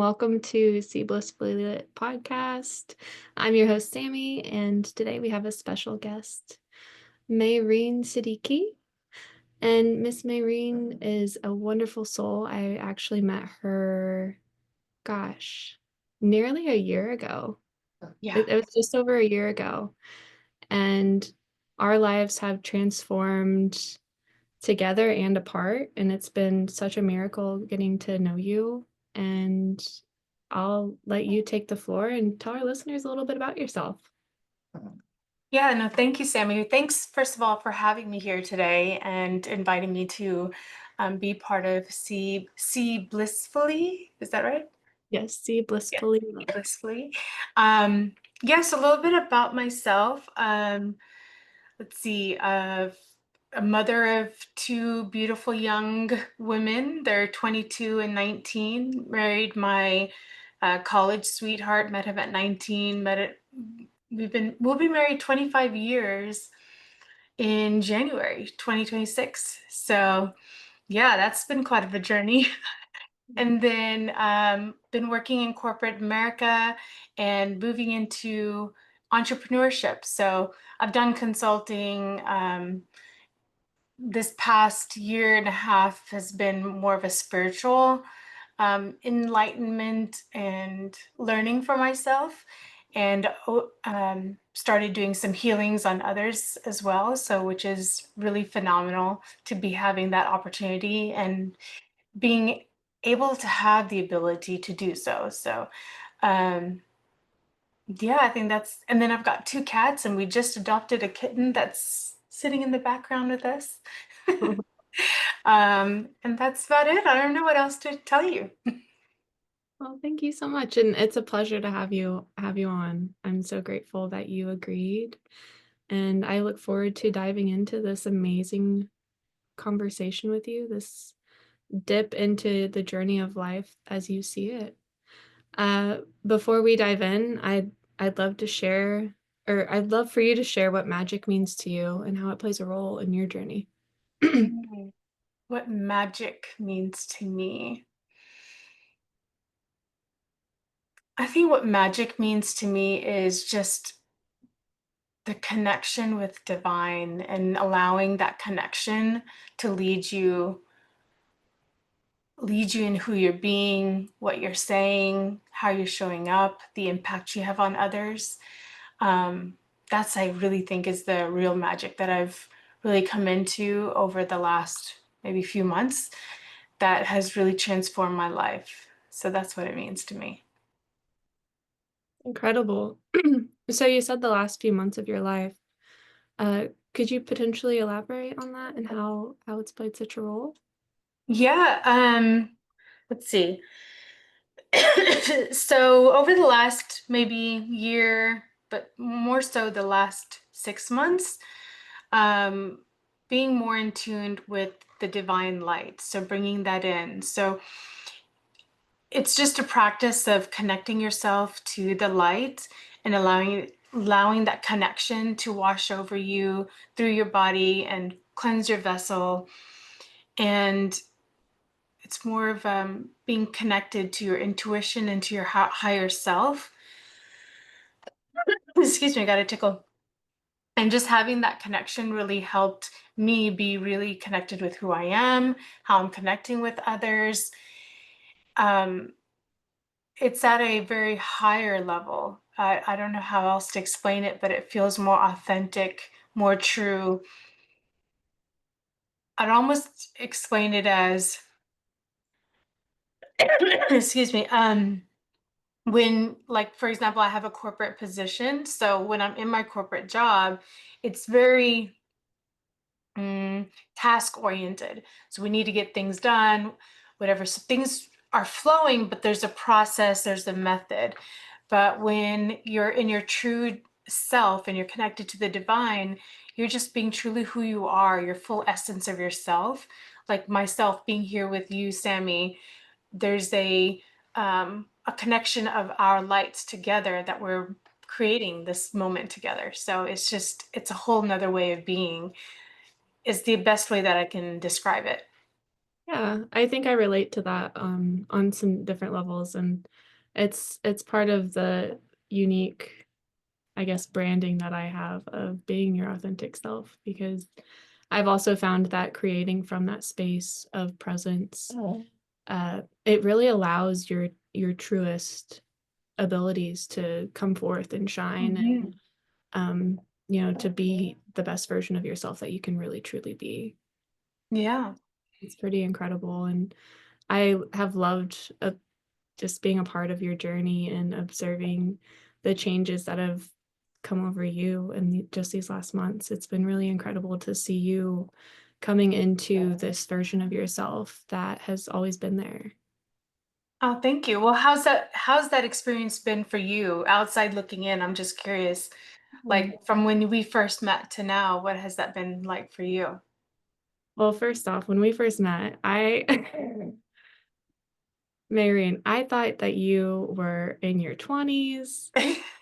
welcome to See Blissfully Lit podcast. I'm your host, Sammy, and today we have a special guest, Mehreen Siddiqui. And Miss Mehreen is a wonderful soul. I actually met her, gosh, nearly a year ago. Yeah. It was just over a year ago. And our lives have transformed together and apart. And it's been such a miracle getting to know you. And I'll let you take the floor and tell our listeners a little bit about yourself. Yeah, no, thank you, Sammy. Thanks, first of all, for having me here today and inviting me to be part of See Blissfully. Is that right? Yes, see Yeah, blissfully See lit. Blissfully. Um, yes, a little bit about myself. Let's see, a mother of two beautiful young women. They're 22 and 19. Married my college sweetheart, met him at 19, we'll be married 25 years in January 2026. So yeah, that's been quite of a journey. And then been working in corporate America and moving into entrepreneurship. So I've done consulting. This past year and a half has been more of a spiritual enlightenment and learning for myself, and started doing some healings on others as well. So, which is really phenomenal to be having that opportunity and being able to have the ability to do so. So, um, yeah, I think that's, and then I've got two cats, and we just adopted a kitten that's sitting in the background with us. And that's about it. I don't know what else to tell you. Well, thank you so much. And it's a pleasure to have you on. I'm so grateful that you agreed. And I look forward to diving into this amazing conversation with you, this dip into the journey of life as you see it. Before we dive in, I'd love to share, or I'd love for you to share what magic means to you and how it plays a role in your journey. Mm. What magic means to me. I think what magic means to me is just the connection with divine and allowing that connection to lead you in who you're being, what you're saying, how you're showing up, the impact you have on others. That's, I really think, is the real magic that I've really come into over the last maybe few months that has really transformed my life. So that's what it means to me. Incredible. So you said the last few months of your life. Could you potentially elaborate on that and how it's played such a role? Yeah, let's see. So over the last maybe year, but more so the last 6 months, um, being more in tune with the divine light. So bringing that in. So it's just a practice of connecting yourself to the light and allowing that connection to wash over you through your body and cleanse your vessel. And it's more of being connected to your intuition and to your higher self. Excuse me, I got a tickle. And just having that connection really helped me be really connected with who I am, how I'm connecting with others. Um, it's at a very higher level. I don't know how else to explain it, but it feels more authentic, more true. I'd almost explain it as, excuse me, when, like, for example, I have a corporate position. So when I'm in my corporate job, it's very mm, task oriented. So we need to get things done, whatever. So things are flowing, but there's a process, there's a method. But when you're in your true self and you're connected to the divine, you're just being truly who you are, your full essence of yourself. Like myself being here with you, Sammy, there's a connection of our lights together that we're creating this moment together. So it's a whole nother way of being, is the best way that I can describe it. Yeah, I think I relate to that on some different levels. And It's part of the unique, I guess, branding that I have of being your authentic self, because I've also found that creating from that space of presence, it really allows your truest abilities to come forth and shine, and Mhm. to be the best version of yourself that you can really truly be. Yeah. It's pretty incredible, and I have loved just being a part of your journey and observing the changes that have come over you in just these last months. It's been really incredible to see you coming into this version of yourself that has always been there. Oh, thank you. Well, how's that experience been for you outside looking in? I'm just curious, Mm. like from when we first met to now, what has that been like for you? Well, first off, when we first met, Mehreen, I thought that you were in your 20s.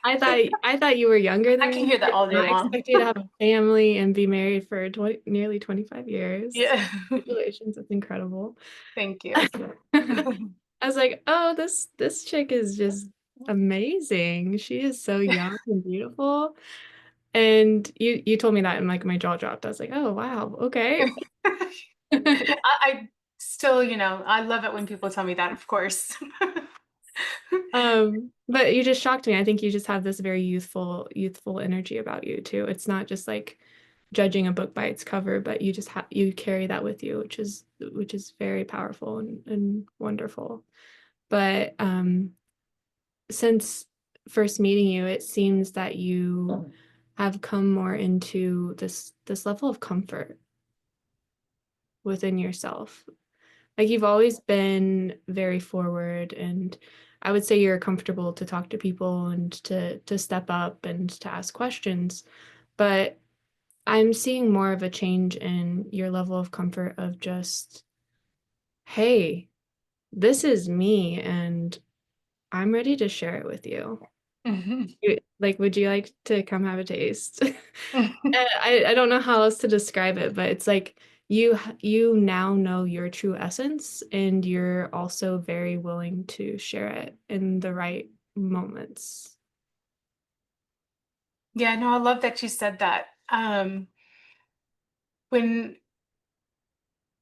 I thought you were younger I than can me. hear I that did all day not long. expect you to have a family and be married for nearly 25 years. Yeah. Congratulations, that's incredible. Thank you. I was like, "Oh, this chick is just amazing. She is so young and beautiful." And you told me that, and like my jaw dropped. I was like, "Oh, wow. Okay." I still, I love it when people tell me that, of course. But you just shocked me. I think you just have this very youthful energy about you too. It's not just like judging a book by its cover, but you carry that with you, which is very powerful and wonderful. But since first meeting you, it seems that you have come more into this level of comfort within yourself. Like you've always been very forward, and I would say you're comfortable to talk to people and to step up and to ask questions. But I'm seeing more of a change in your level of comfort of just, hey, this is me and I'm ready to share it with you. Mhm. Like, would you like to come have a taste? I don't know how else to describe it, but it's like you now know your true essence, and you're also very willing to share it in the right moments. Yeah, no, I love that you said that. When,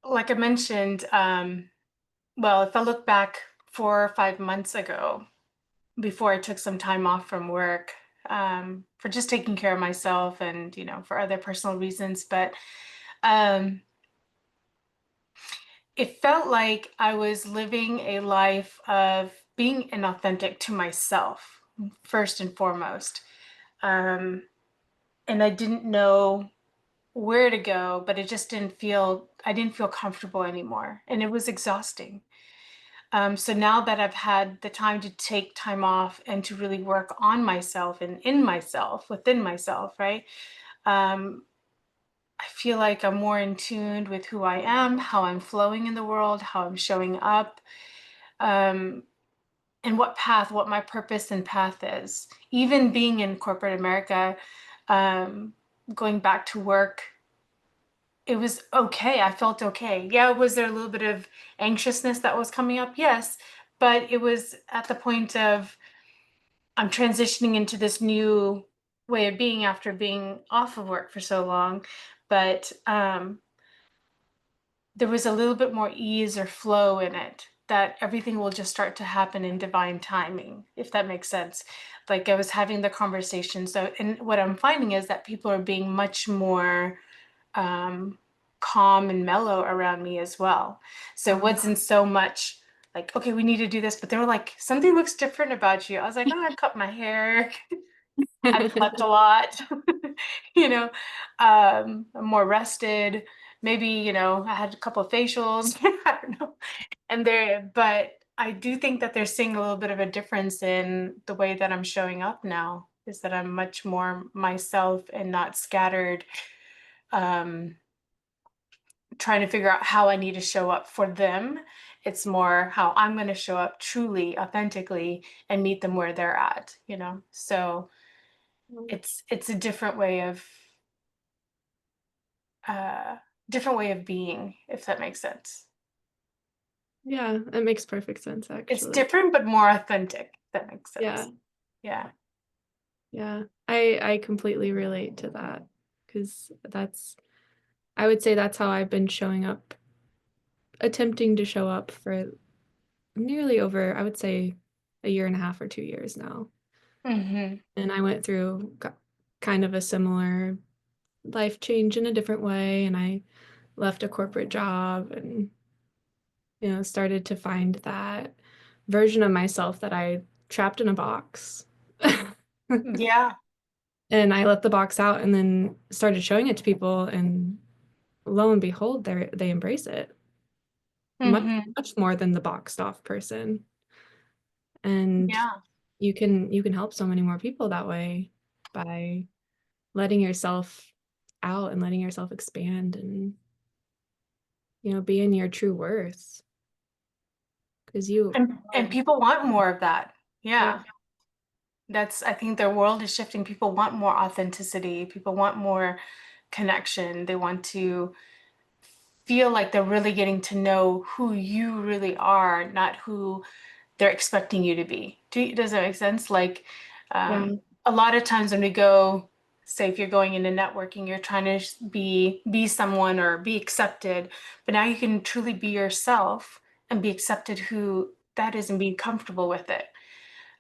like I mentioned, well, if I look back 4 or 5 months ago, before I took some time off from work, for just taking care of myself and, for other personal reasons, but um, it felt like I was living a life of being inauthentic to myself, first and foremost. Um, and I didn't know where to go, but I didn't feel comfortable anymore. And it was exhausting. So now that I've had the time to take time off and to really work on myself and in myself, within myself, right? Um, I feel like I'm more in tune with who I am, how I'm flowing in the world, how I'm showing up, um, and what my purpose and path is. Even being in corporate America, um, going back to work, it was okay. I felt okay. Yeah, was there a little bit of anxiousness that was coming up? Yes, but it was at the point of I'm transitioning into this new way of being after being off of work for so long. But there was a little bit more ease or flow in it, that everything will just start to happen in divine timing, if that makes sense. Like I was having the conversation. So, and what I'm finding is that people are being much more um, calm and mellow around me as well. So it wasn't so much like, okay, we need to do this, but they were like, something looks different about you. I was like, oh, I cut my hair. I've slept a lot, you know, I'm more rested. Maybe, I had a couple of facials. I don't know. But I do think that they're seeing a little bit of a difference in the way that I'm showing up now, is that I'm much more myself and not scattered, um, trying to figure out how I need to show up for them. It's more how I'm going to show up truly, authentically, and meet them where they're at. So it's a uh different way of being, if that makes sense. Yeah, it makes perfect sense It's actually. different but more authentic. That makes Yeah. sense. Yeah. Yeah. I completely relate to that because that's I would say that's how I've been showing up, attempting to show up for nearly over, I would say, a year and a half or 2 years now. Hmm. And I went through kind of a similar life change in a different way, and I left a corporate job and, started to find that version of myself that I trapped in a box. Yeah. And I let the box out and then started showing it to people, and lo and behold, they embrace it much Hmm. much more than the boxed off person. And Yeah. you can help so many more people that way by letting yourself out and letting yourself expand and, be in your true worth because you And are. people want more of that. Yeah, Yeah. That's, I think the world is shifting. People want more authenticity. People want more connection. They want to feel like they're really getting to know who you really are, not who they're expecting you to be. Does that make sense? Like, yeah, a lot of times when we go, say if you're going into networking, you're trying to be someone or be accepted, but now you can truly be yourself and be accepted who that is and be comfortable with it.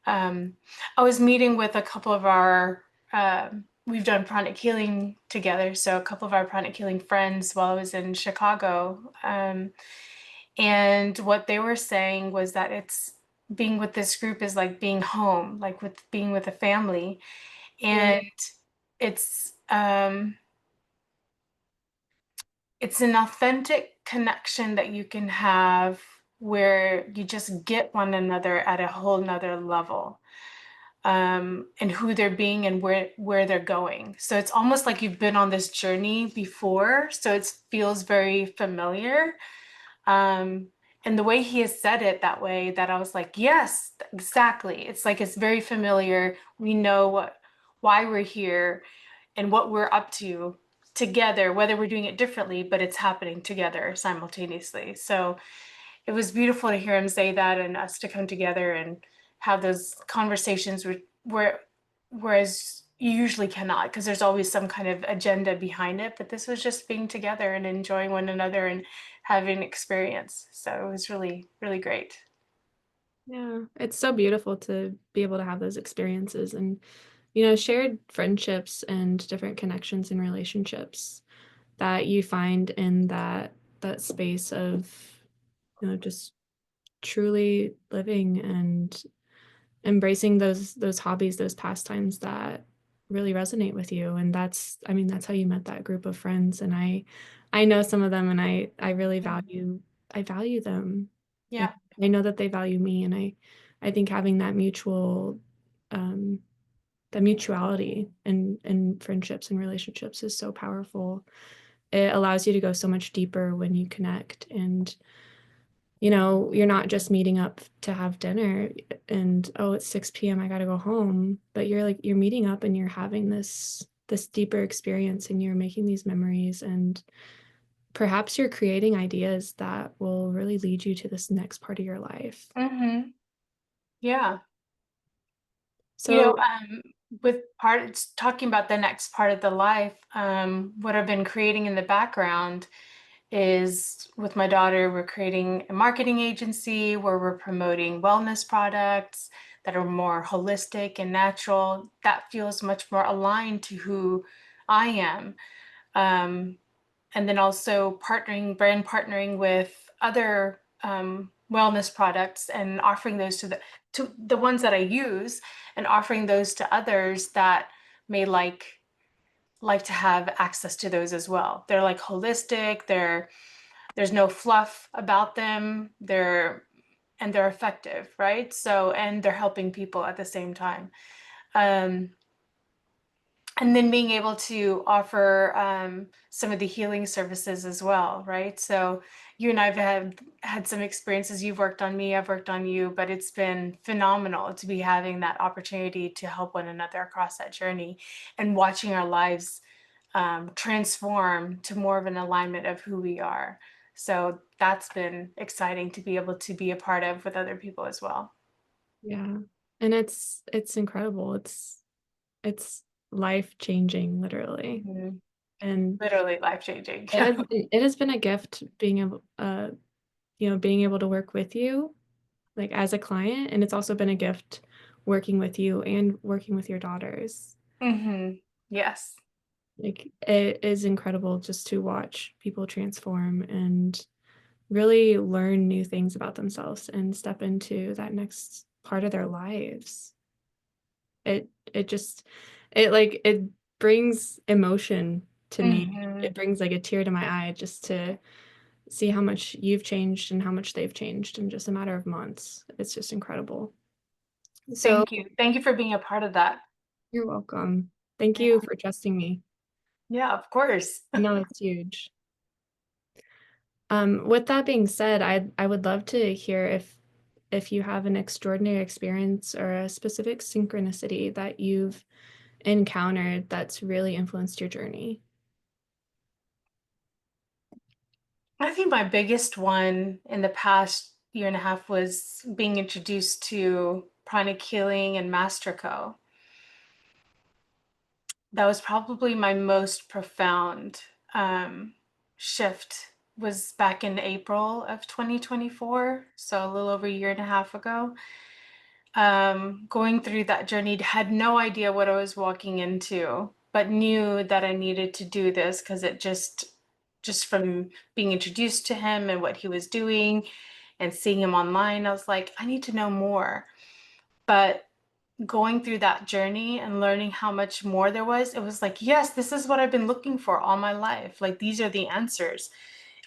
I was meeting with a couple of our, we've done pranic healing together, so a couple of our pranic healing friends while I was in Chicago. And what they were saying was that it's being with this group is like being home, like with being with a family. yeah, And it's um it's an authentic connection that you can have where you just get one another at a whole nother level, and who they're being and where they're going. So it's almost like you've been on this journey before, so it feels very familiar. Um, and the way he has said it that way, that I was like, yes, exactly. It's like it's very familiar. We know why we're here and what we're up to together, whether we're doing it differently, but it's happening together simultaneously. So it was beautiful to hear him say that and us to come together and have those conversations whereas you usually cannot, because there's always some kind of agenda behind it. But this was just being together and enjoying one another and having experience. So it was really, really great. yeah. It's so beautiful to be able to have those experiences and, shared friendships and different connections and relationships that you find in that space of, just truly living and embracing those hobbies, those pastimes that really resonate with you. And that's how you met that group of friends. And I know some of them, and I really Mhm. value them. And Yeah. I know that they value me. And I think having um that mutuality in friendships and relationships is so powerful. It allows you to go so much deeper when you connect, and you're not just meeting up to have dinner and, oh, it's 6 p.m. I gotta go home. But you're meeting up and you're having this deeper experience and you're making these memories, and perhaps you're creating ideas that will really lead you to this next part of your life. Hmm. Yeah. You know, So with talking about the next part of the life, what I've been creating in the background is with my daughter, we're creating a marketing agency where we're promoting wellness products that are more holistic and natural. That feels much more aligned to who I am. Um, and then also brand partnering with other wellness products and offering those to the ones that I use and offering those to others that may like to have access to those as well. They're like holistic, there's no fluff about them. They're effective, right? So, and they're helping people at the same time. Um, and then being able to offer some of the healing services as well, right? So you and I've had some experiences. You've worked on me, I've worked on you, but it's been phenomenal to be having that opportunity to help one another across that journey and watching our lives transform to more of an alignment of who we are. So that's been exciting to be able to be a part of with other people as well. yeah, And it's incredible. It's life-changing, literally. Mhm. And Literally life-changing. it has been a gift being able being able to work with you, like, as a client, and it's also been a gift working with you and working with your daughters. Mhm. Yes. Like, it is incredible just to watch people transform and really learn new things about themselves and step into that next part of their lives. It just it brings emotion to me. It Mhm. brings, like, a tear to my eye just to see how much you've changed and how much they've changed in just a matter of months. It's just incredible. So, Thank you. Thank you for being a part of that. you're welcome. Thank Yeah. you for trusting me. Yeah, of course. I know it's huge. With that being said, I would love to hear if you have an extraordinary experience or a specific synchronicity that you've encountered that's really influenced your journey. I think my biggest one in the past year and a half was being introduced to Pranic Healing and Masterco. That was probably my most profound shift was back in April of 2024, so a little over a year and a half ago. Going through that journey, had no idea what I was walking into, but knew that I needed to do this because it just from being introduced to him and what he was doing and seeing him online, I was like, I need to know more. But going through that journey and learning how much more there was, it was like, yes, this is what I've been looking for all my life. Like, these are the answers.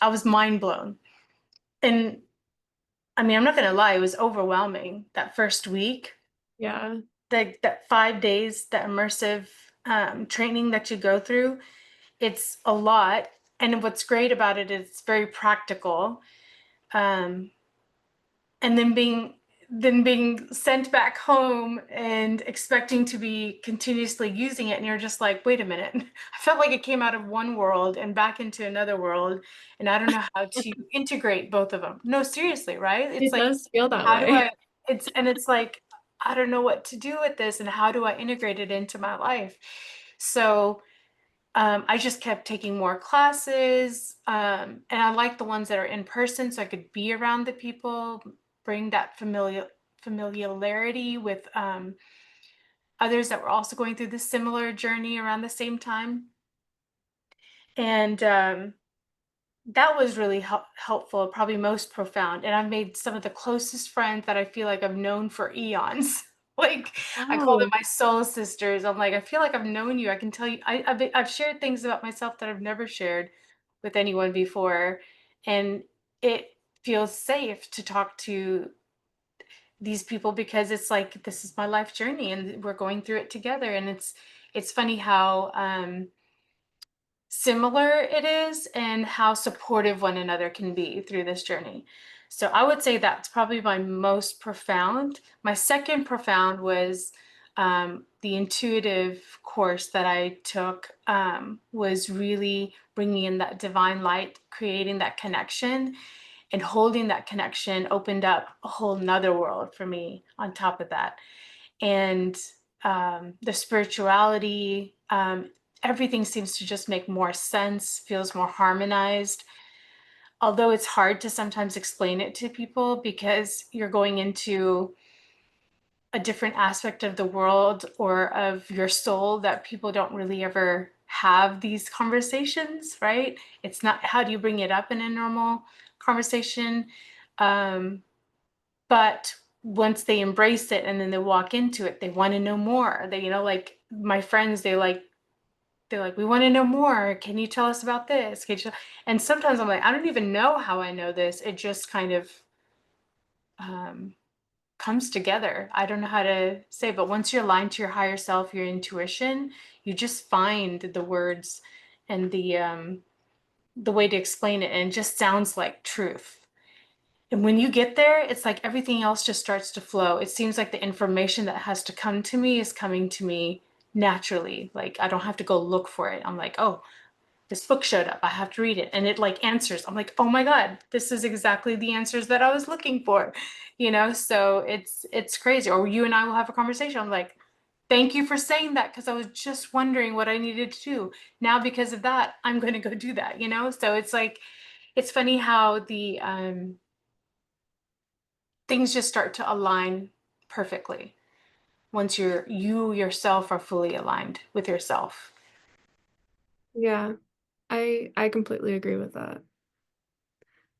I was mind blown. And I mean, I'm not going to lie, it was overwhelming that first week. Yeah. That 5 days, that immersive training that you go through, it's a lot. And what's great about it is it's very practical. Um, and then being sent back home and expecting to be continuously using it, and you're just like, wait a minute. I felt like it came out of one world and back into another world, and I don't know how to integrate both of them. No, seriously, right? It's It like, does feel that how do way. I it's like, I don't know what to do with this, and how do I integrate it into my life? So I just kept taking more classes, and I like the ones that are in person, so I could be around the people, bring that familiarity with others that were also going through this similar journey around the same time. And that was really helpful, probably most profound. And I've made some of the closest friends that I feel like I've known for eons. Like, I call them Wow. my soul sisters. I'm like, I feel like I've known you. I can tell you, I've shared things about myself that I've never shared with anyone before. And it feels safe to talk to these people because it's like, this is my life journey and we're going through it together. And it's funny how similar it is and how supportive one another can be through this journey. So I would say that's probably my most profound. My second profound was the intuitive course that I took, was really bringing in that divine light, creating that connection, and holding that connection opened up a whole nother world for me on top of that. And the spirituality, everything seems to just make more sense, feels more harmonized. Although it's hard to sometimes explain it to people because you're going into a different aspect of the world or of your soul that people don't really ever have these conversations, right? It's not, how do you bring it up in a normal conversation? Um, but once they embrace it and then they walk into it, they want to know more. They, like my friends, they're like, we want to know more. Can you tell us about this? And sometimes I'm like, I don't even know how I know this. It just kind of um, comes together. I don't know how to say, but once you're aligned to your higher self, your intuition, you just find the words and the way to explain it, and it just sounds like truth. And when you get there, it's like everything else just starts to flow. It seems like the information that has to come to me is coming to me naturally. Like, I don't have to go look for it. I'm like, oh, this book showed up. I have to read it. And it like answers. I'm like, oh my God, this is exactly the answers that I was looking for. So it's crazy. Or you and I will have a conversation. I'm like, thank you for saying that because I was just wondering what I needed to do. Now because of that, I'm going to go do that. So it's like it's funny how the things just start to align perfectly once you yourself are fully aligned with yourself. Yeah, I completely agree with that.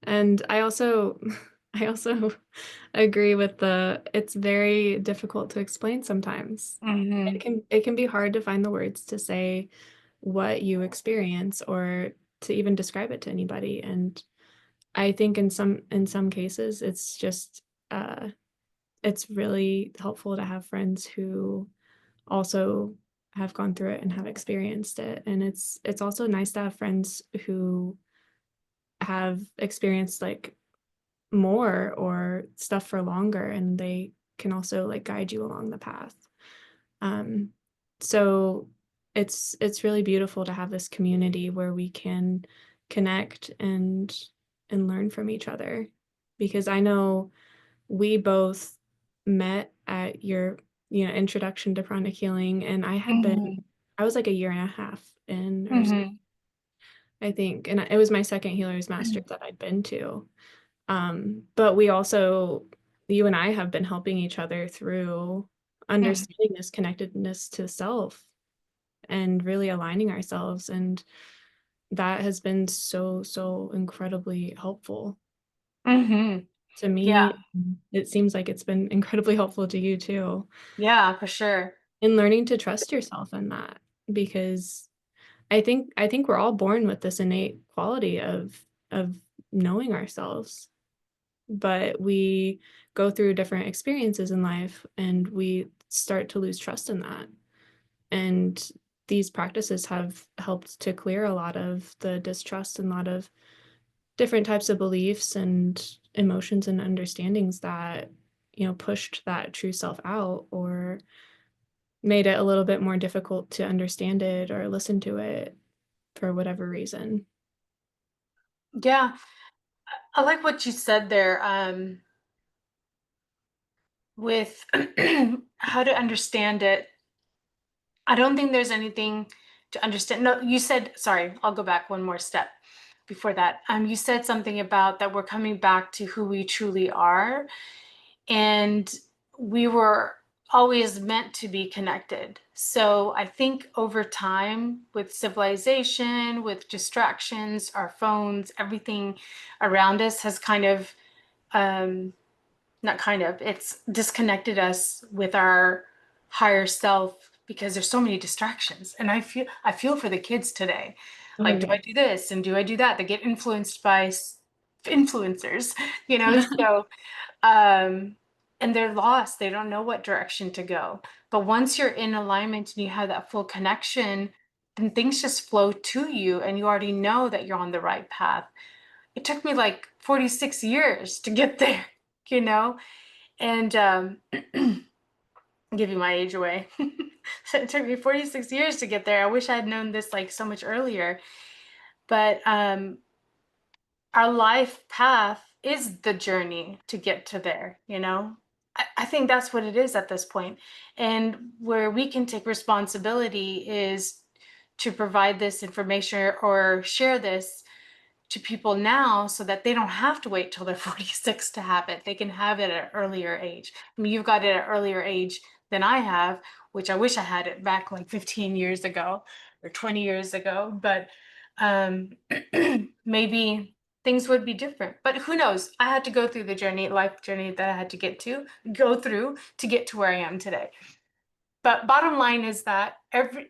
And I also I also agree with the it's very difficult to explain sometimes. Mm-hmm. It can be hard to find the words to say what you experience or to even describe it to anybody. And I think in some cases it's just it's really helpful to have friends who also have gone through it and have experienced it. And it's also nice to have friends who have experienced like more or stuff for longer and they can also like guide you along the path. Um, so it's really beautiful to have this community where we can connect and learn from each other because I know we both met at your introduction to pranic healing and Mm-hmm. I was like a year and a half in or so, Mm-hmm. I think, and it was my second healer's master that I'd been to. But we also, you and I have been helping each other through understanding this connectedness to self and really aligning ourselves. And that has been so, so incredibly helpful Mm-hmm. to Yeah, me. It seems like it's been incredibly helpful to you too, yeah, for sure. in learning to trust yourself in that, because I think we're all born with this innate quality of knowing ourselves, but we go through different experiences in life and we start to lose trust in that. And these practices have helped to clear a lot of the distrust and a lot of different types of beliefs and emotions and understandings that, pushed that true self out or made it a little bit more difficult to understand it or listen to it for whatever reason. Yeah, I like what you said there, with how to understand it. I don't think there's anything to understand. No, you said, sorry, I'll go back one more step before that. You said something about that we're coming back to who we truly are. And we were always meant to be connected. So I think over time, with civilization, with distractions, our phones, everything around us has kind of, um, not kind of, it's disconnected us with our higher self because there's so many distractions. And I feel for the kids today. Oh Like, do yeah. I do this and do I do that? They get influenced by influencers, you know? So um, and they're lost. They don't know what direction to go. But once you're in alignment and you have that full connection, then things just flow to you and you already know that you're on the right path. It took me like 46 years to get there, you know? And give you my age away. So it took me 46 years to get there. I wish I had known this like so much earlier. But our life path is the journey to get to there. I think that's what it is at this point. And where we can take responsibility is to provide this information or share this to people now so that they don't have to wait till they're 46 to have it. They can have it at an earlier age. I mean, you've got it at an earlier age than I have, which I wish I had it back like 15 years ago or 20 years ago, but um, maybe things would be different. But who knows? I had to go through the journey, life journey that I had to go through to get to where I am today. But bottom line is that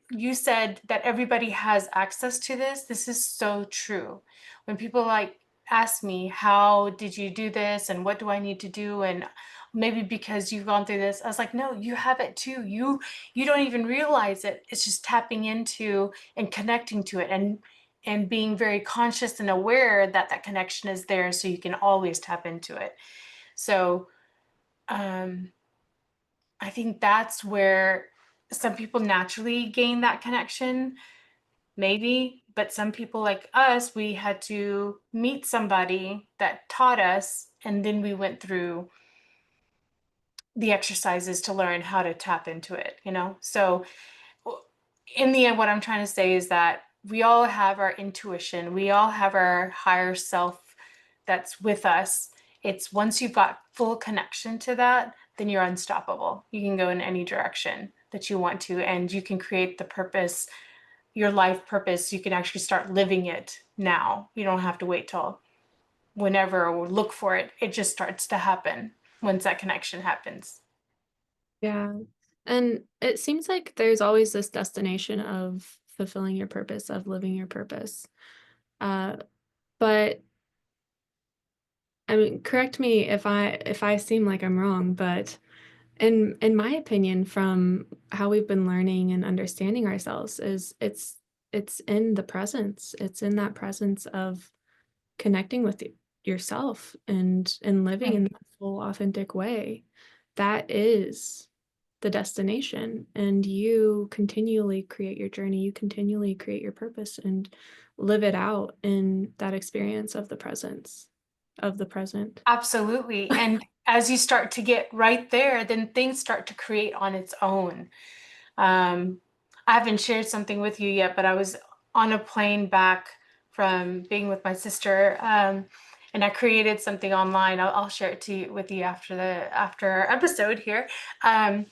you said that everybody has access to this. This is so true. When people like ask me, how did you do this and what do I need to do? And maybe because you've gone through this, I was like, no, you have it too. You don't even realize it. It's just tapping into and connecting to it and being very conscious and aware that that connection is there so you can always tap into it. So um I think that's where some people naturally gain that connection, maybe. But some people like us, we had to meet somebody that taught us, and then we went through the exercises to learn how to tap into it, you know? So in the end, what I'm trying to say is that we all have our intuition, we all have our higher self that's with us. It's once you've got full connection to that, then you're unstoppable. You can go in any direction that you want to, and you can create the purpose, your life purpose. You can actually start living it now. You don't have to wait till whenever or look for it. It just starts to happen once that connection happens. Yeah. And it seems like there's always this destination of fulfilling your purpose, of living your purpose. Uh, but I mean, correct me if I seem like I'm wrong, but in my opinion, from how we've been learning and understanding ourselves, is it's in the presence. It's in that presence of connecting with yourself and living in that full authentic way. That is the destination, and you continually create your journey, you continually create your purpose and live it out in that experience of the presence of the present. Absolutely. And as you start to get right there, then things start to create on its own. Um, I haven't shared something with you yet, but I was on a plane back from being with my sister, and I created something online. I'll share it to you with you after our episode here. Um,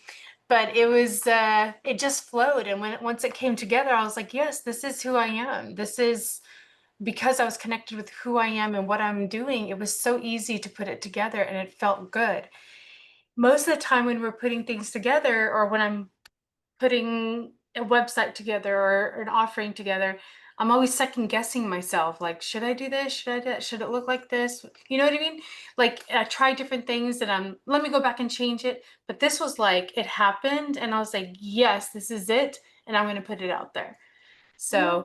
but it just flowed, and once it came together, I was like, yes, this is who I am. This is because I was connected with who I am and what I'm doing. It was so easy to put it together, and it felt good. Most of the time when we're putting things together, or when I'm putting a website together or an offering together, I'm always second guessing myself. Like, should I do this? Should I do that? Should it look like this? You know what I mean? Like, I try different things and let me go back and change it. But this was like, it happened. And I was like, yes, this is it. And I'm going to put it out there. Yeah. So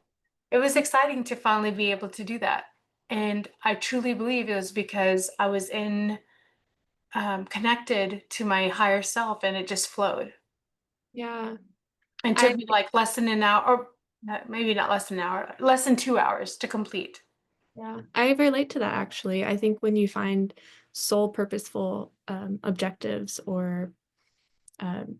it was exciting to finally be able to do that. And I truly believe it was because I was connected to my higher self, and it just flowed. Yeah. It I took me like less than an hour, or maybe not less than an hour, less than 2 hours to complete. Yeah, I relate to that actually. I think when you find sole purposeful objectives or um,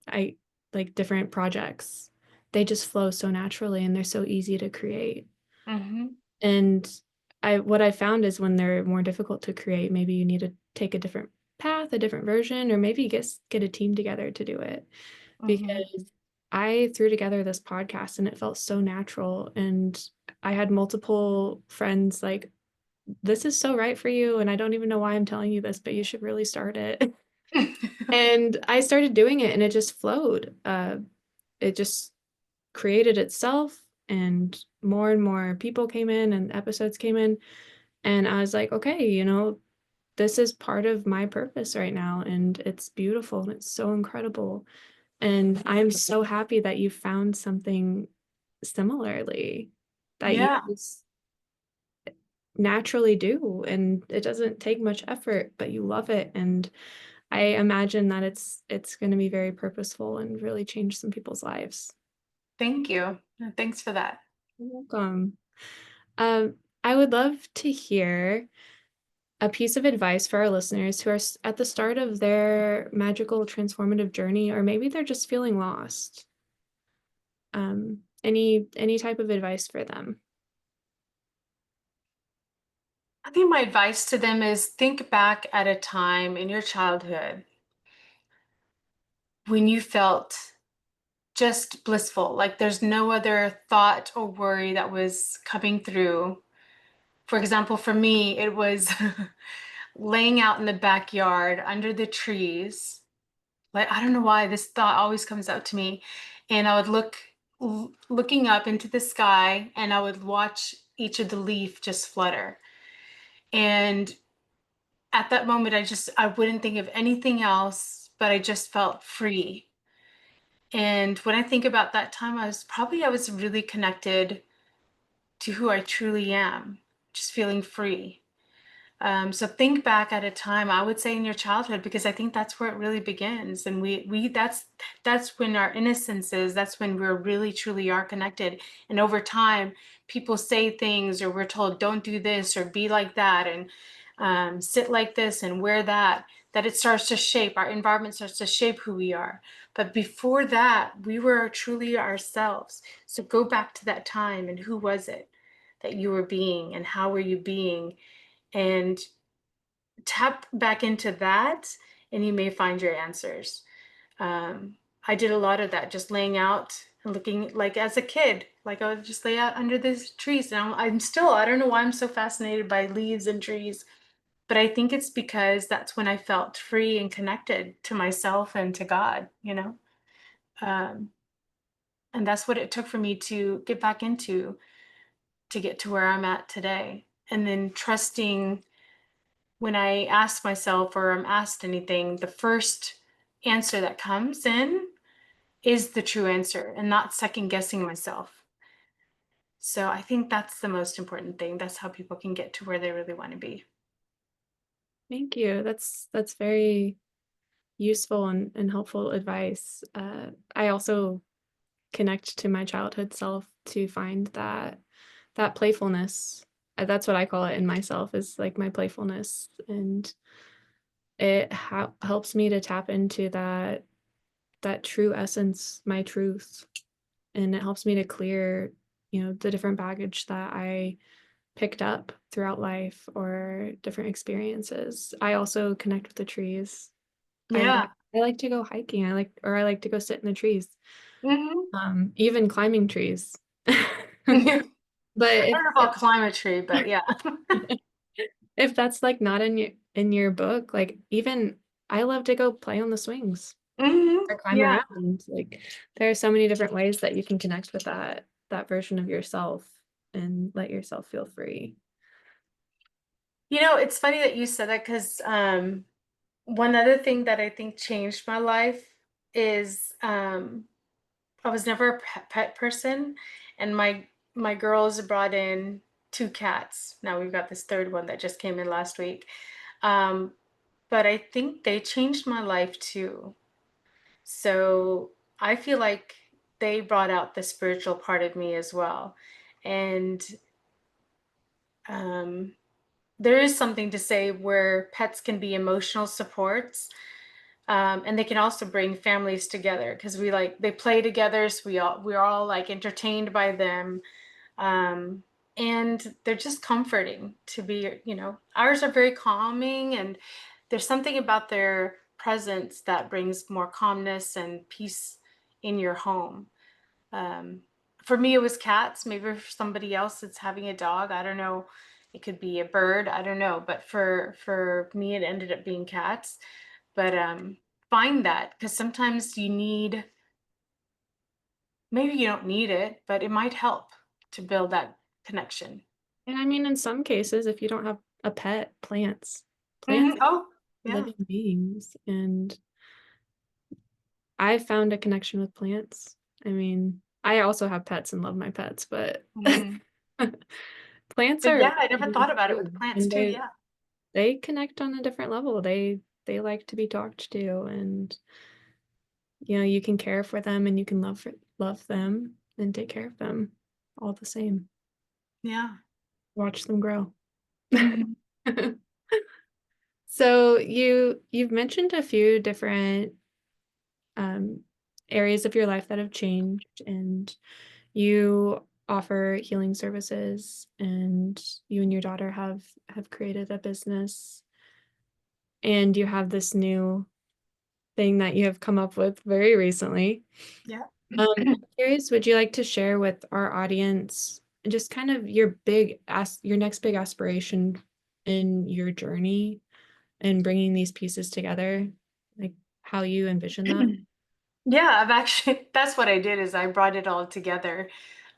I like different projects, they just flow so naturally and they're so easy to create. Hmm. And what I found is when they're more difficult to create, maybe you need to take a different path, a different version, or maybe get a team together to do it. Hmm. Because I threw together this podcast and it felt so natural. And I had multiple friends like, this is so right for you. And I don't even know why I'm telling you this, but you should really start it. And I started doing it and it just flowed. It just created itself and more people came in and episodes came in. And I was like, okay, this is part of my purpose right now. And it's beautiful and it's so incredible. And I'm so happy that you found something similarly that you Yeah, just naturally do. And it doesn't take much effort, but you love it. And I imagine that it's going to be very purposeful and really change some people's lives. thank you. Thanks for that. You're welcome. Um, I would love to hear a piece of advice for our listeners who are at the start of their magical transformative journey, or maybe they're just feeling lost. Any type of advice for them. I think my advice to them is think back at a time in your childhood when you felt just blissful, like there's no other thought or worry that was coming through. For example, for me, it was laying out in the backyard under the trees. Like, I don't know why this thought always comes up to me. And I would looking up into the sky, and I would watch each of the leaf just flutter. And at that moment, I wouldn't think of anything else, but I just felt free. And when I think about that time, I was really connected to who I truly am, just feeling free. So think back at a time, I would say in your childhood, because I think that's where it really begins. And that's when our innocence is, that's when we're really truly are connected. And over time, people say things, or we're told, don't do this or be like that, and sit like this and wear that, that it starts to shape, our environment starts to shape who we are. But before that, we were truly ourselves. So go back to that time, and who was it that you were being, and how were you being? And tap back into that, and you may find your answers. I did a lot of that, just laying out and looking, like as a kid, like I would just lay out under these trees. And I'm still, I don't know why I'm so fascinated by leaves and trees, but I think it's because that's when I felt free and connected to myself and to God, you know? Um, and that's what it took for me to get back into, to get to where I'm at today. And then trusting, when I ask myself or I'm asked anything, the first answer that comes in is the true answer, and not second guessing myself. So I think that's the most important thing. That's how people can get to where they really want to be. Thank you. That's very useful and helpful advice. I also connect to my childhood self to find that playfulness. That's what I call it in myself, is like my playfulness, and it helps me to tap into that true essence, my truth, and it helps me to clear, the different baggage that I picked up throughout life or different experiences. I also connect with the trees. Yeah. I like to go hiking. I like to go sit in the trees. Hmm. Even climbing trees. I But don't know about climb a tree, but yeah. if that's like not in your book, like even I love to go play on the swings Hmm. or climb Yeah. around. Like there are so many different ways that you can connect with that version of yourself and let yourself feel free. You know, it's funny that you said that, because one other thing that I think changed my life is, I was never a pet person, and my girls brought in two cats. Now we've got this third one that just came in last week. Um, but I think they changed my life too. So I feel like they brought out the spiritual part of me as well. And um, there is something to say where pets can be emotional supports. And they can also bring families together, because they play together, so we're all like entertained by them. um, and they're just comforting to be, ours are very calming, and there's something about their presence that brings more calmness and peace in your home. um, for me it was cats. Maybe for somebody else it's having a dog, I don't know. It could be a bird, I don't know, but for me it ended up being cats. But find that, because sometimes you need, maybe you don't need it, but it might help to build that connection. And I mean, in some cases, if you don't have a pet, plants Mhm. Oh, are yeah. living beings, and I found a connection with plants. I mean, I also have pets and love my pets, but Mhm. plants But are yeah, I never thought beings about it with too, plants and too, yeah. they connect on a different level. They like to be talked to, and you can care for them and you can love them and take care of them all the same. Yeah. Watch them grow. Mhm. So you've mentioned a few different um, areas of your life that have changed, and you offer healing services, and you and your daughter have created a business, and you have this new thing that you have come up with very recently. Yeah. I'm curious, would you like to share with our audience just kind of your next big aspiration in your journey and bringing these pieces together, like how you envision that? Yeah, I've actually that's what I did, is I brought it all together.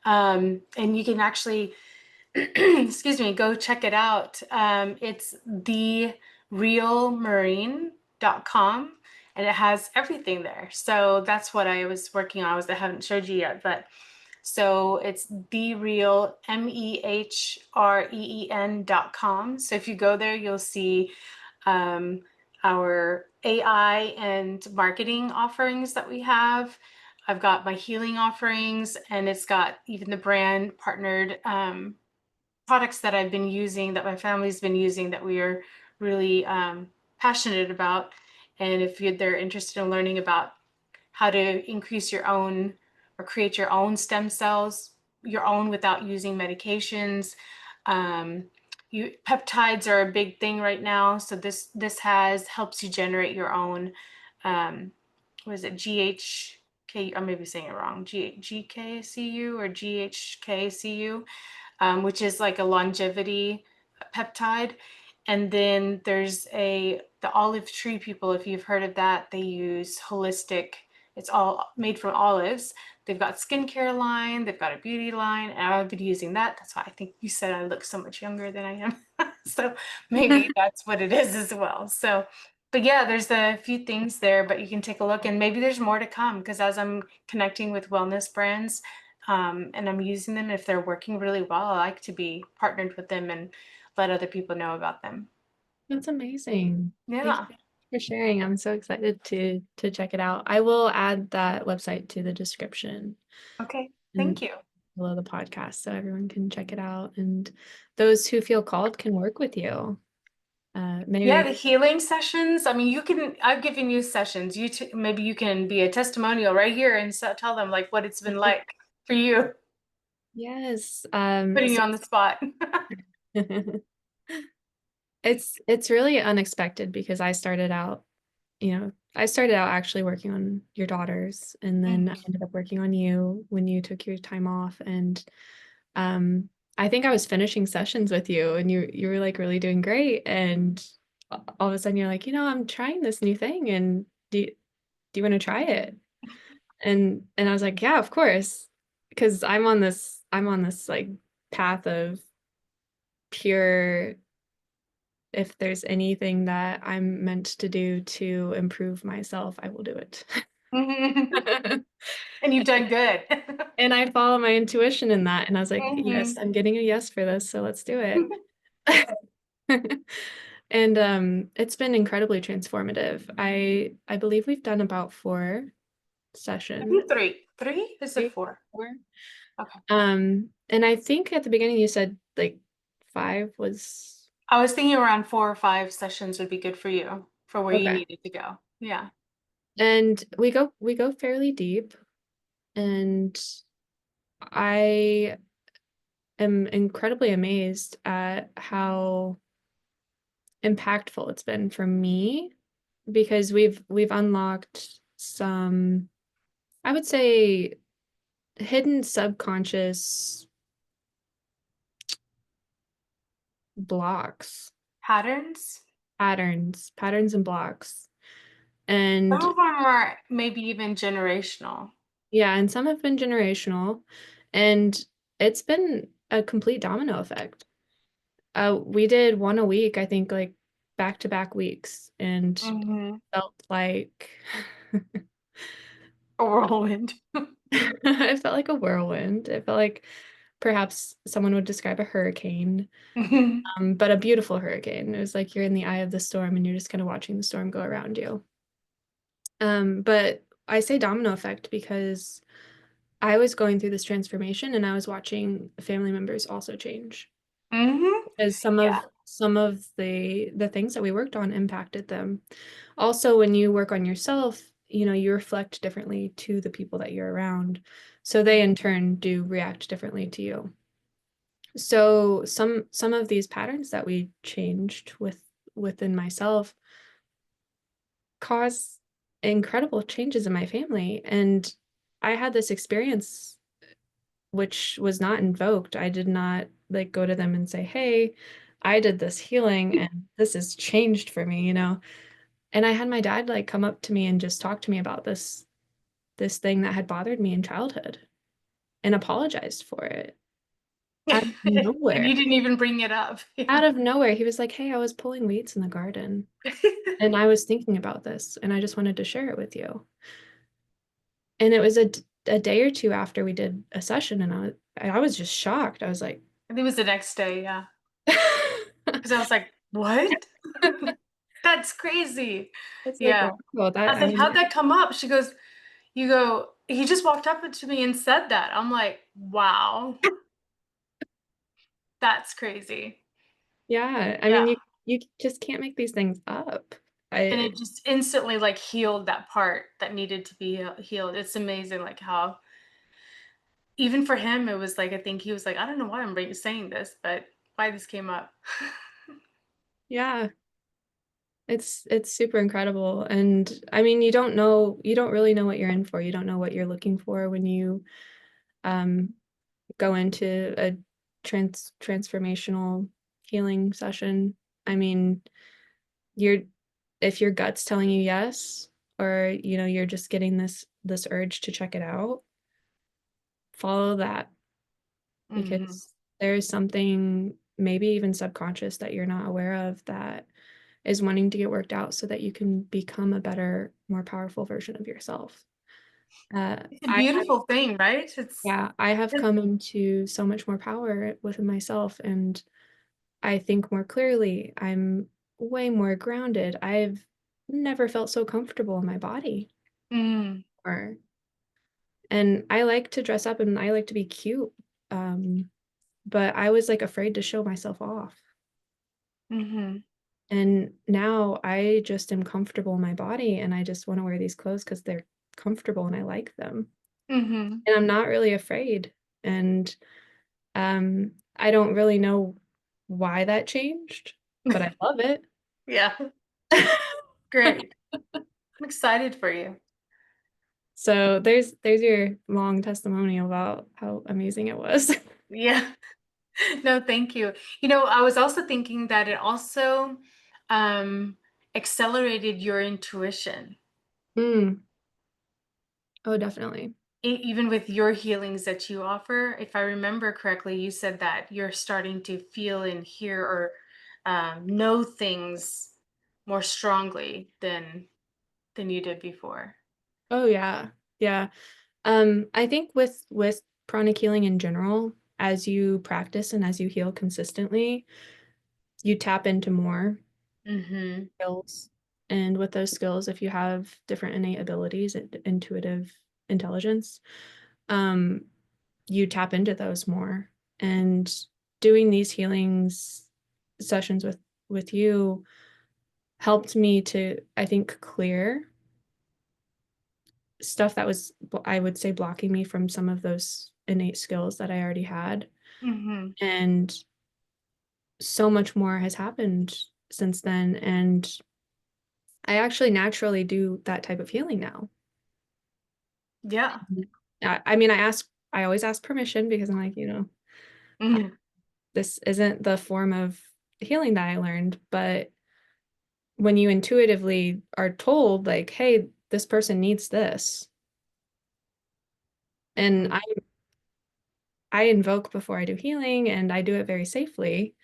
And you can actually excuse me, go check it out. It's therealmarine.com, and it has everything there. So that's what I was working on. I haven't showed you yet, but So it's thereal, mehreen.com. So if you go there, you'll see um, our AI and marketing offerings that we have. I've got my healing offerings, and it's got even the brand partnered products that I've been using, that my family's been using, that we are really passionate about. And if they're interested in learning about how to increase your own or create your own stem cells, your own without using medications. Um, Peptides are a big thing right now. So this has helps you generate your own what is it, GHK, I may be saying it wrong, GKCU or GHKCU, which is like a longevity peptide. And then there's the olive tree people, if you've heard of that, they use holistic, it's all made from olives. They've got skincare line, they've got a beauty line, and I've been using that. That's why I think you said I look so much younger than I am. So maybe that's what it is as well. So, but yeah, there's a few things there, but you can take a look, and maybe there's more to come, because as I'm connecting with wellness brands, and I'm using them, if they're working really well, I like to be partnered with them and let other people know about them. That's amazing. Thank Yeah. you for sharing. I'm so excited to check it out. I will add that website to the description Okay. and Thank you. below the podcast so everyone can check it out. And those who feel called can work with you. Yeah, Mary, the healing sessions. I mean, I've given you sessions. Maybe you can be a testimonial right here and tell them like what it's been like for you, yes. putting you on the spot. It's really unexpected because I started out actually working on your daughters, and then I Mhm. ended up working on you when you took your time off. And um, I think I was finishing sessions with you, and you were like really doing great. And all of a sudden, you're like, I'm trying this new thing, and do you want to try it? And I was like, yeah, of course, because I'm on this like path of pure. If there's anything that I'm meant to do to improve myself, I will do it. Mhm. And you've done good. And I follow my intuition in that. And I was like, yes, Mhm. I'm getting a yes for this, so let's do it. And it's been incredibly transformative. I believe we've done about 4 sessions. Three. Three? Is it Three, four? 4. Okay. And I think at the beginning you said like 5 was I was thinking around 4 or 5 sessions would be good for you for where you okay. needed to go. Yeah. And we go fairly deep, and I am incredibly amazed at how impactful it's been for me, because we've unlocked some, I would say, hidden subconscious blocks, Patterns? patterns and blocks. Some And of them are maybe even generational. yeah, and some have been generational, and it's been a complete domino effect. We did one a week, I think, like back to back weeks, and Hmm. felt like A whirlwind. it felt like a whirlwind. It felt like perhaps someone would describe a hurricane, Mhm. but a beautiful hurricane. It was like you're in the eye of the storm and you're just kind of watching the storm go around you. But I say domino effect because I was going through this transformation and I was watching family members also change, Mhm. because some Yeah. of some of the things that we worked on impacted them. Also, when you work on yourself, you reflect differently to the people that you're around. So they in turn do react differently to you. So some of these patterns that we changed within myself caused incredible changes in my family. And I had this experience which was not invoked. I did not like go to them and say, "Hey, I did this healing and this has changed for me." And I had my dad like come up to me and just talk to me about this thing that had bothered me in childhood and apologized for it out of And nowhere. you didn't even bring it up. Out Yeah. of nowhere, he was like, "Hey, I was pulling weeds in the garden and I was thinking about this and I just wanted to share it with you." And it was a day or 2 after we did a session, and I was just shocked. I was like, I think it was the next day, yeah. Because I was like, "What? That's crazy." it's like, Yeah. wow, I that was I like, mean, "How'd that come up?" She goes, "You go, he just walked up to me and said that." I'm like, "Wow, that's crazy." yeah, I mean, Yeah. you just can't make these things up. And I it just instantly, like, healed that part that needed to be healed. It's amazing, like, how even for him, it was like, I think he was like, "I don't know why I'm saying this, but why this came up." yeah, it's super incredible, and, I mean, you don't really know what you're in for, you don't know what you're looking for when you, um, go into a transformational healing session. I mean, you're if your gut's telling you yes, or, you're just getting this urge to check it out, follow that, Mhm. because there is something maybe even subconscious that you're not aware of that is wanting to get worked out so that you can become a better, more powerful version of yourself. Uh, It's a I have beautiful thing, right? Yeah, I have It's come into so much more power within myself, and I think more clearly. I'm way more grounded. I've never felt so comfortable in my body, mm, or and I like to dress up and I like to be cute. Um, but I was like afraid to show myself off. mhm, And now I just am comfortable in my body and I just want to wear these clothes because they're comfortable and I like them. mhm. And I'm not really afraid. And I don't really know why that changed, but I love it. Yeah, great. I'm excited for you. So there's your long testimonial about how amazing it was. Yeah. No, thank you. I was also thinking that it also, um, accelerated your intuition. Mm. Oh, definitely. Even with your healings that you offer, if I remember correctly, you said that you're starting to feel and hear or know things more strongly than you did before. Oh, yeah. Yeah. I think with pranic healing in general, as you practice and as you heal consistently, you tap into more Mm-hmm. skills. And with those skills, if you have different innate abilities, intuitive intelligence, um, you tap into those more. And doing these healings sessions with you helped me to, I think, clear stuff that was, I would say, blocking me from some of those innate skills that I already had. Mm-hmm. And so much more has happened since then. And I actually naturally do that type of healing now. Yeah. I mean, I always ask permission because I'm like, uh, Mhm. this isn't the form of healing that I learned. But when you intuitively are told, like, hey, this person needs this, and Mhm. I invoke before I do healing, and I do it very safely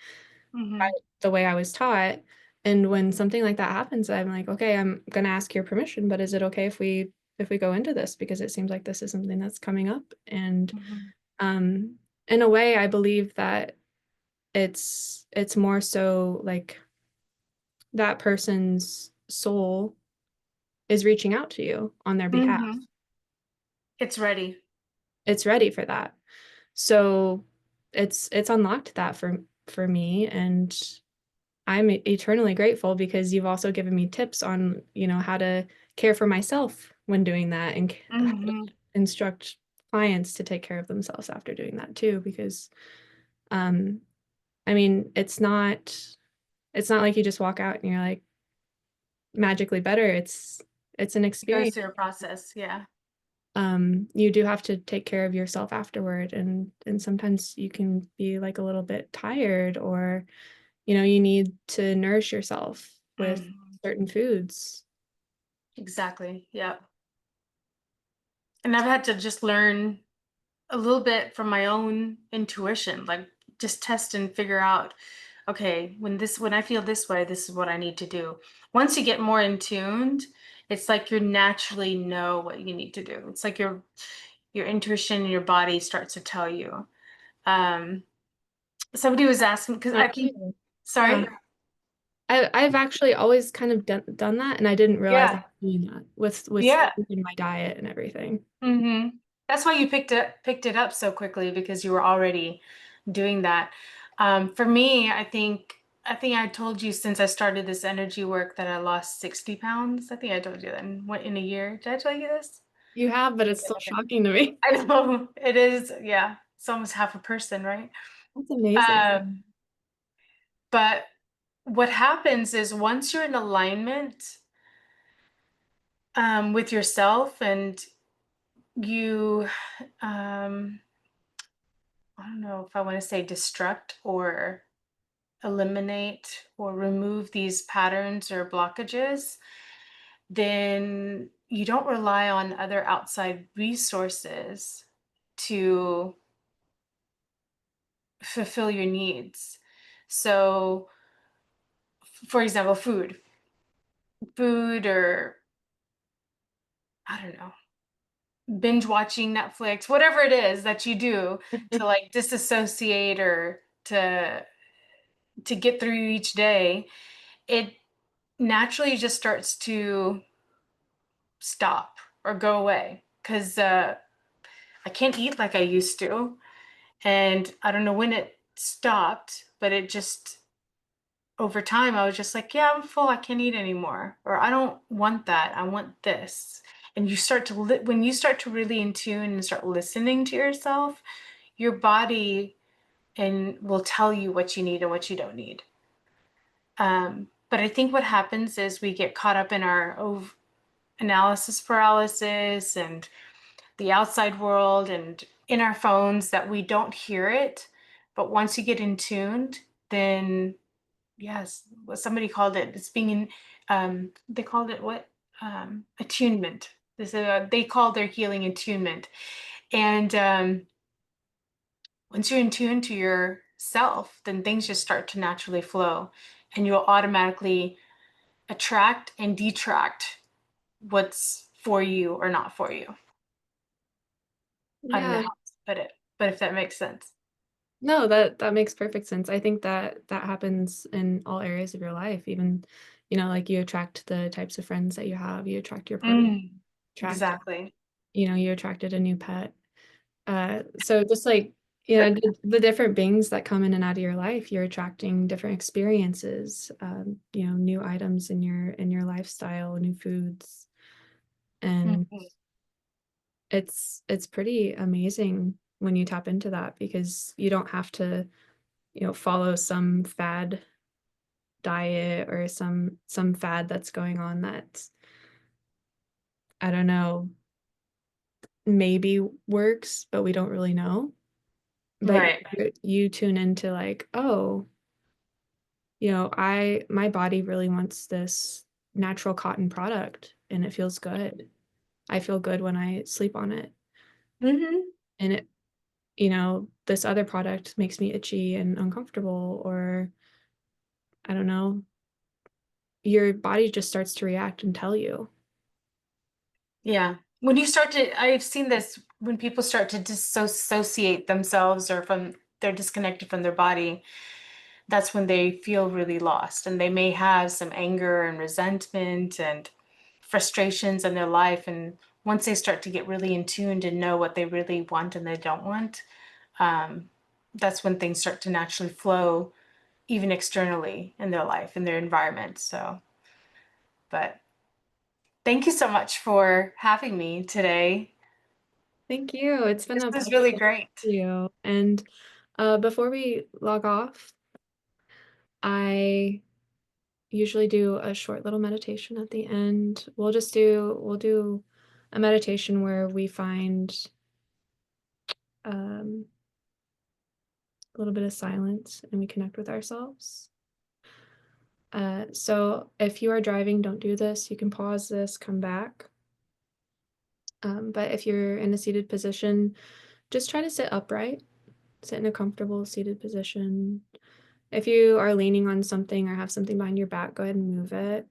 by Mhm. the way I was taught. And when something like that happens, I'm like, okay, I'm gonna ask your permission, but is it okay if we go into this because it seems like this is something that's coming up? And Mhm. um, in a way, I believe that it's more so like that person's soul is reaching out to you on their behalf. Mhm. It's ready. It's ready for that. So it's unlocked that for me, and I'm eternally grateful because you've also given me tips on, how to care for myself when doing that, and how to Mhm. instruct clients to take care of themselves after doing that too, because um I mean, it's not like you just walk out and you're like magically better. It's an It goes experience. through a process. Yeah. You do have to take care of yourself afterward, and sometimes you can be like a little bit tired, or you need to nourish yourself with Mhm. certain foods. Exactly. Yep. And I've had to just learn a little bit from my own intuition, like just test and figure out, okay, when I feel this way, this is what I need to do. Once you get more in tuned, it's like you naturally know what you need to do. It's like your intuition and your body starts to tell you. Um, Somebody was asking because Not I think, true. Yeah. sorry. I've actually always kind of done that, and I didn't realize I Yeah. was doing that with Yeah. food in my diet and everything. Hmm. That's why you picked it up so quickly because you were already doing that. For me, I think I told you since I started this energy work that I lost 60 pounds. I think I told you that in a year. Did I tell you this? You have, but it's Okay, still okay. shocking to me. I know it is. Yeah, it's almost half a person, right? That's amazing. Um, but what happens is once you're in alignment with yourself and you I don't know if I want to say destruct or eliminate or remove these patterns or blockages, then you don't rely on other outside resources to fulfill your needs. So, for example, food, or I don't know, binge watching Netflix, whatever it is that you do to like disassociate or to get through each day, it naturally just starts to stop or go away because I can't eat like I used to. And I don't know when it stopped, but it just over time, I was just like, yeah, I'm full. I can't eat anymore. Or I don't want that. I want this. And you start to, when you start to really in tune and start listening to yourself, your body and will tell you what you need and what you don't need. But I think what happens is we get caught up in our analysis paralysis and the outside world and in our phones that we don't hear it. But once you get in tuned, then yes, what somebody called it, it's being in, they called it what? Attunement. They call their healing attunement. And once you're in tune to yourself, then things just start to naturally flow and you'll automatically attract and detract what's for you or not for you. I don't know Yeah. how to put it, but if that makes sense. No, that makes perfect sense. I think that that happens in all areas of your life, even, like you attract the types of friends that you have, you attract your partner, Mm, attract, exactly. you attracted a new pet. So just like, the different beings that come in and out of your life, you're attracting different experiences, new items in your lifestyle, new foods. And Mhm. it's pretty amazing when you tap into that because you don't have to, follow some fad diet or some fad that's going on that I don't know, maybe works, but we don't really know. But Right. you tune into like, oh, my body really wants this natural cotton product and it feels good. I feel good when I sleep on it. Hmm. And this other product makes me itchy and uncomfortable, or I don't know, your body just starts to react and tell you. Yeah. When you start to, I've seen this when people start to disassociate themselves or from they're disconnected from their body, that's when they feel really lost and they may have some anger and resentment and frustrations in their life. And once they start to get really in tuned and know what they really want and they don't want, um, that's when things start to naturally flow, even externally in their life, in their environment. So, but thank you so much for having me today. Thank you. It's been This a was pleasure really to great. you. And before we log off, I usually do a short little meditation at the end. We'll do a meditation where we find um, a little bit of silence and we connect with ourselves. So if you are driving, don't do this. You can pause this, come back. But if you're in a seated position, just try to sit upright, sit in a comfortable seated position. If you are leaning on something or have something behind your back, go ahead and move it.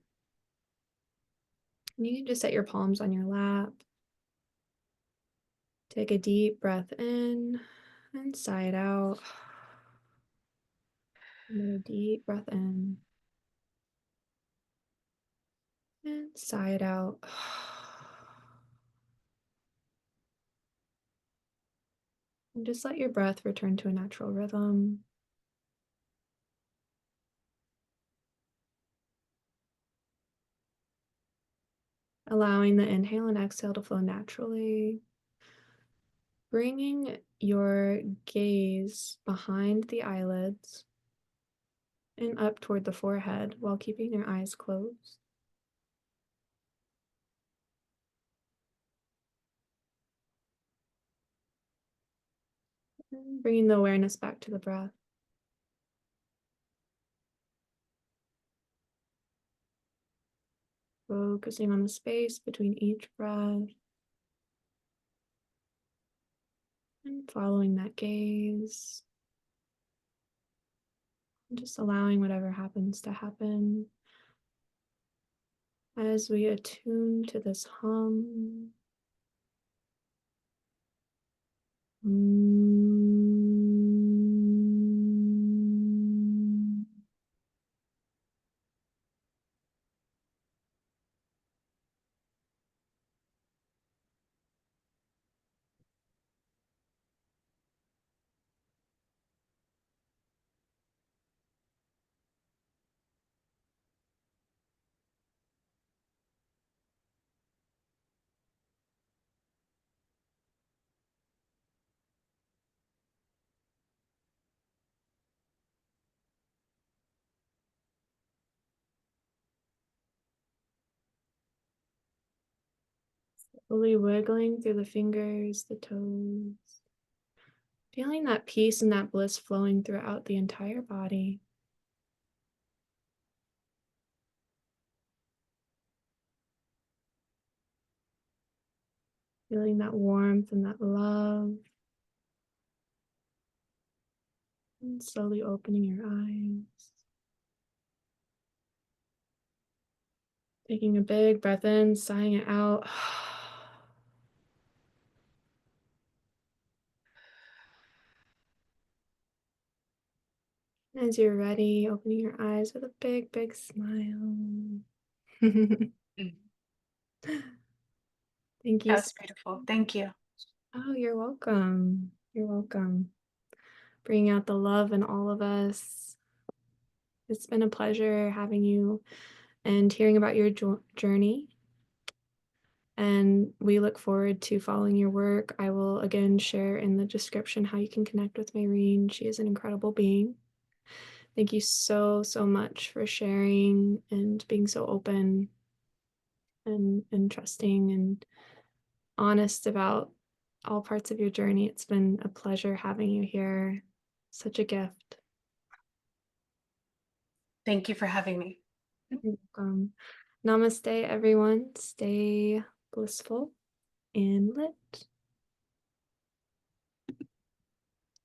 And you can just set your palms on your lap. Take a deep breath in and sigh it out. Another deep breath in and sigh it out. And just let your breath return to a natural rhythm. Allowing the inhale and exhale to flow naturally. Bringing your gaze behind the eyelids and up toward the forehead while keeping your eyes closed. And bringing the awareness back to the breath. Focusing on the space between each breath and following that gaze. And just allowing whatever happens to happen as we attune to this hum. Slowly wiggling through the fingers, the toes. Feeling that peace and that bliss flowing throughout the entire body. Feeling that warmth and that love. And slowly opening your eyes. Taking a big breath in, sighing it out. As you're ready, opening your eyes with a big, big smile. Mm. Thank you. That was beautiful. Thank you. Oh, you're welcome. You're welcome. Bringing out the love in all of us. It's been a pleasure having you and hearing about your journey. And we look forward to following your work. I will again share in the description how you can connect with Mehreen. She is an incredible being. Thank you so, so much for sharing and being so open and trusting and honest about all parts of your journey. It's been a pleasure having you here. Such a gift. Thank you for having me. You're welcome. Namaste, everyone. Stay blissful and lit.